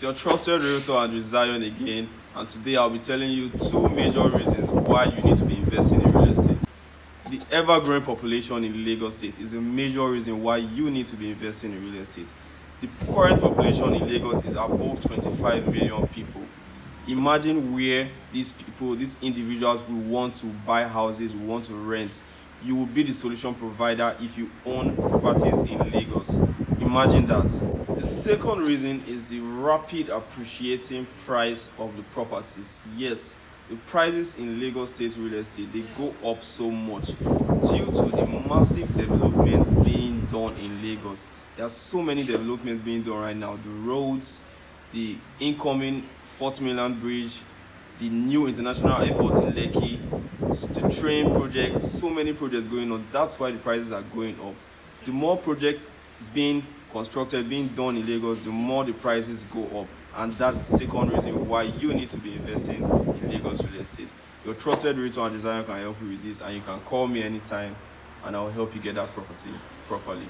It's your trusted realtor Andrew Zion again, and today I'll be telling you two major reasons why you need to be investing in real estate. The ever-growing population in Lagos State is a major reason why you need to be investing in real estate. The current population in Lagos is above 25 million people. Imagine where these people, these individuals will want to buy houses, will want to rent. You will be the solution provider if you own properties in Lagos. Imagine that. The second reason is the rapid appreciating price of the properties. Yes, the prices in Lagos State real estate, they go up so much due to the massive development being done in Lagos. There are so many developments being done right now. The roads, the incoming Fourth Mainland Bridge, the new international airport in Lekki, the train projects, so many projects going on. That's why the prices are going up. The more projects being constructed, being done in Lagos, the more the prices go up. And that's the second reason why you need to be investing in Lagos real estate. Your trusted realtor and designer can help you with this, and you can call me anytime and I'll help you get that property properly.